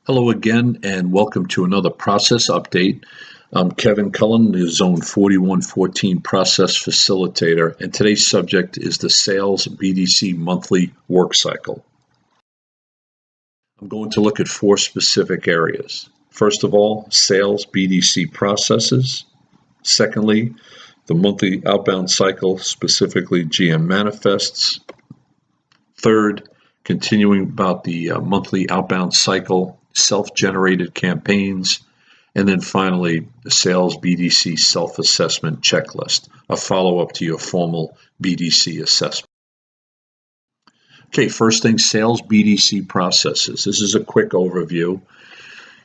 Hello again, and welcome to another process update. I'm Kevin Cullen, the Zone 4114 Process Facilitator, and today's subject is the Sales BDC Monthly Work Cycle. I'm going to look at four specific areas. First of all, Sales BDC processes. Secondly, the monthly outbound cycle, specifically GM manifests. Third, continuing about the monthly outbound cycle, self-generated campaigns, and then finally, the Sales BDC self-assessment checklist, a follow-up to your formal BDC assessment. Okay, first thing, Sales BDC processes. This is a quick overview.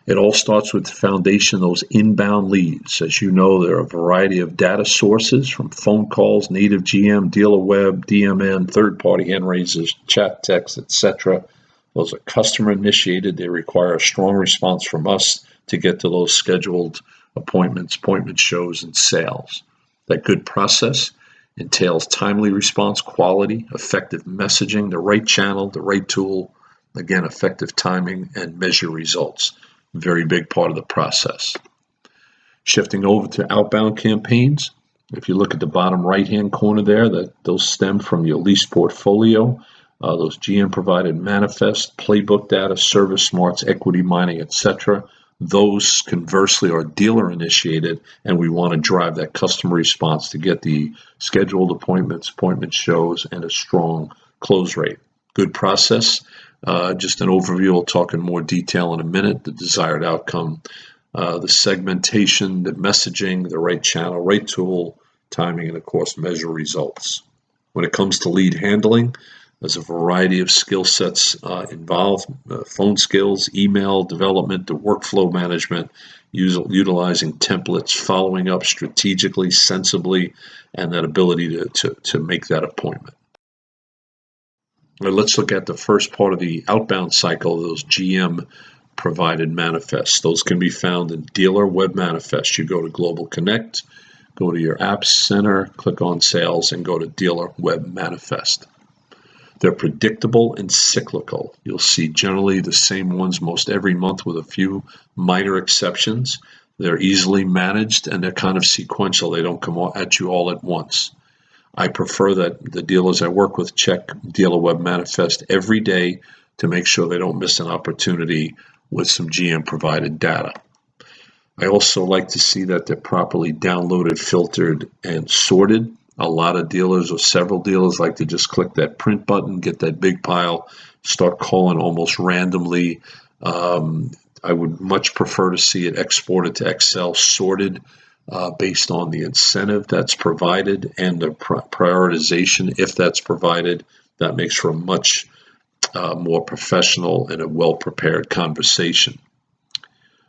It all starts with the foundation, those inbound leads. As you know, there are a variety of data sources from phone calls, native GM, dealer web, DMN, third-party hand raisers, chat, text, etc. Those are customer initiated. They require a strong response from us to get to those scheduled appointments, appointment shows, and sales. That good process entails timely response, quality, effective messaging, the right channel, the right tool, again, effective timing, and measure results. Very big part of the process. Shifting over to outbound campaigns, if you look at the bottom right-hand corner there, those stem from your lease portfolio, those GM-provided manifest, playbook data, service smarts, equity mining, etc. Those conversely are dealer-initiated, and we want to drive that customer response to get the scheduled appointments, appointment shows, and a strong close rate. Good process. Just an overview. I'll talk in more detail in a minute. The desired outcome, the segmentation, the messaging, the right channel, right tool, timing, and of course, measure results. When it comes to lead handling, there's a variety of skill sets involved, phone skills, email development, the workflow management, utilizing templates, following up strategically, sensibly, and that ability to make that appointment. Let's look at the first part of the outbound cycle, those GM provided manifests. Those can be found in Dealer Web Manifest. You go to Global Connect, go to your Apps Center, click on Sales, and go to Dealer Web Manifest. They're predictable and cyclical. You'll see generally the same ones most every month with a few minor exceptions. They're easily managed and they're kind of sequential. They don't come at you all at once. I prefer that the dealers I work with check Dealer Web Manifest every day to make sure they don't miss an opportunity with some GM provided data. I also like to see that they're properly downloaded, filtered, and sorted. A lot of dealers or several dealers like to just click that print button, get that big pile, start calling almost randomly. I would much prefer to see it exported to Excel, sorted, based on the incentive that's provided and the prioritization, if that's provided. That makes for a much more professional and a well-prepared conversation.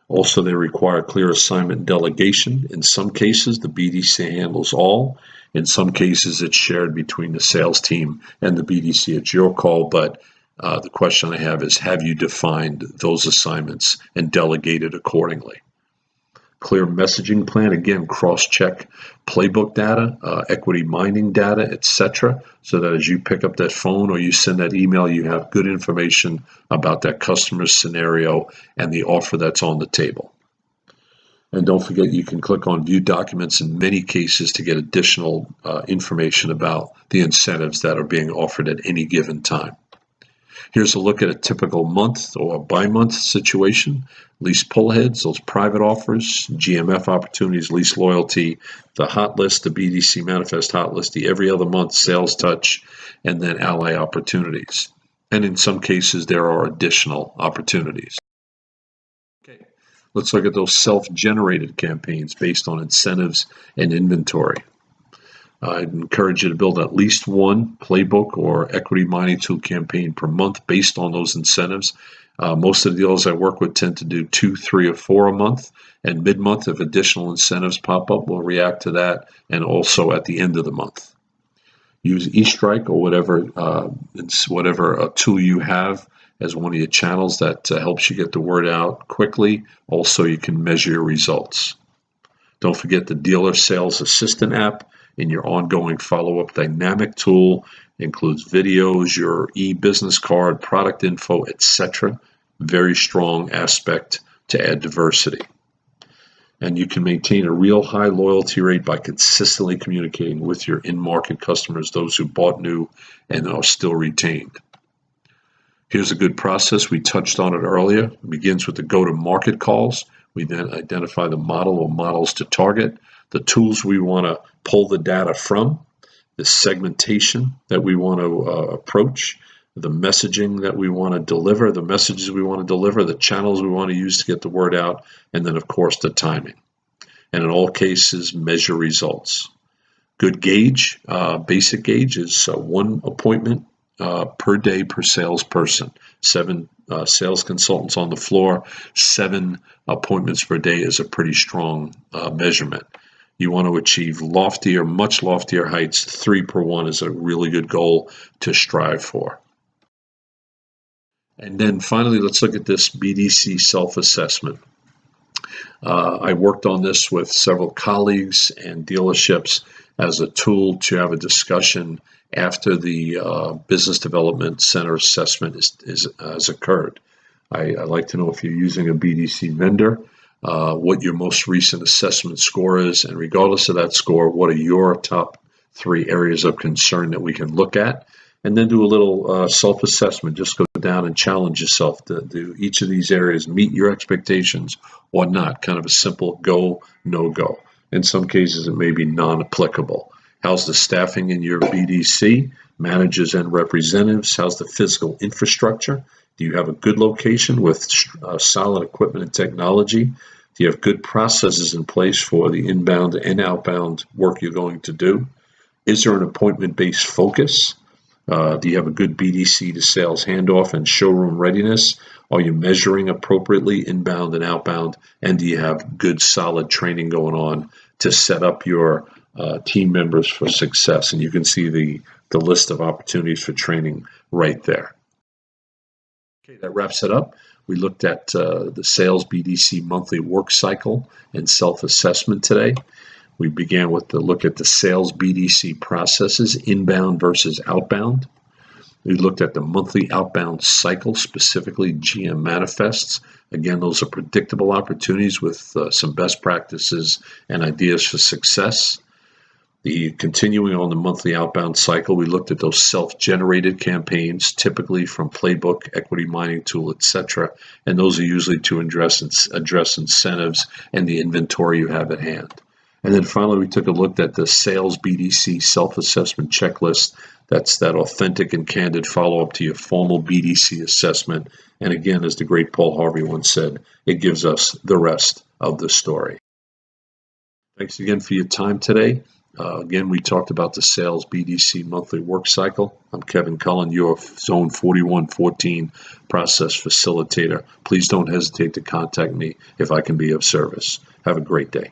Also, they require clear assignment and delegation. In some cases, the BDC handles all. In some cases, it's shared between the sales team and the BDC. It's your call, but the question I have you defined those assignments and delegated accordingly? Clear messaging plan, again, cross-check playbook data, equity mining data, etc., so that as you pick up that phone or you send that email, you have good information about that customer's scenario and the offer that's on the table. And don't forget, you can click on View Documents in many cases to get additional information about the incentives that are being offered at any given time. Here's a look at a typical month or bi-month situation. Lease pull-aheads, those private offers, GMF opportunities, lease loyalty, the hot list, the BDC manifest hot list, the every other month sales touch, and then ally opportunities. And in some cases, there are additional opportunities. Okay, let's look at those self-generated campaigns based on incentives and inventory. I'd encourage you to build at least one playbook or equity mining tool campaign per month based on those incentives. Most of the dealers I work with tend to do 2, 3, or 4 a month, and mid-month, if additional incentives pop up, we'll react to that, and also at the end of the month. Use eStrike or whatever tool you have as one of your channels that helps you get the word out quickly. Also, you can measure your results. Don't forget the Dealer Sales Assistant app in your ongoing follow-up dynamic tool. Includes videos, your e-business card, product info, etc. very strong aspect to add diversity. And you can maintain a real high loyalty rate by consistently communicating with your in-market customers, those who bought new and are still retained. Here's a good process. We touched on it earlier. It begins with the go-to-market calls. We then identify the model or models to target, the tools we want to pull the data from, the segmentation that we want to approach, the messaging that we want to deliver, the messages we want to deliver, the channels we want to use to get the word out, and then, of course, the timing. And in all cases, measure results. Good gauge, basic gauge is 1 appointment per day per salesperson. 7 sales consultants on the floor, 7 appointments per day is a pretty strong measurement. You want to achieve loftier, much loftier heights. 3 per 1 is a really good goal to strive for. And then finally, let's look at this BDC self-assessment. I worked on this with several colleagues and dealerships as a tool to have a discussion after the business development center assessment has occurred. I like to know if you're using a BDC vendor, what your most recent assessment score is, and regardless of that score, what are your top 3 areas of concern that we can look at, and then do a little self-assessment. Just go down and challenge yourself. Do each of these areas meet your expectations or not? Kind of a simple go, no go. In some cases, it may be non-applicable. How's the staffing in your BDC, managers and representatives? How's the physical infrastructure? Do you have a good location with solid equipment and technology? Do you have good processes in place for the inbound and outbound work you're going to do? Is there an appointment-based focus? Do you have a good BDC to sales handoff and showroom readiness? Are you measuring appropriately inbound and outbound? And do you have good solid training going on to set up your team members for success? And you can see the list of opportunities for training right there. Okay, that wraps it up. We looked at the sales BDC monthly work cycle and self-assessment today. We began with the look at the sales BDC processes, inbound versus outbound. We looked at the monthly outbound cycle, specifically GM manifests. Again, those are predictable opportunities with some best practices and ideas for success. Continuing on the monthly outbound cycle, we looked at those self-generated campaigns, typically from Playbook, Equity Mining Tool, etc. And those are usually to address incentives and the inventory you have at hand. And then finally, we took a look at the sales BDC self-assessment checklist. That's that authentic and candid follow-up to your formal BDC assessment. And again, as the great Paul Harvey once said, it gives us the rest of the story. Thanks again for your time today. Again, we talked about the sales BDC monthly work cycle. I'm Kevin Cullen, your Zone 4114 process facilitator. Please don't hesitate to contact me if I can be of service. Have a great day.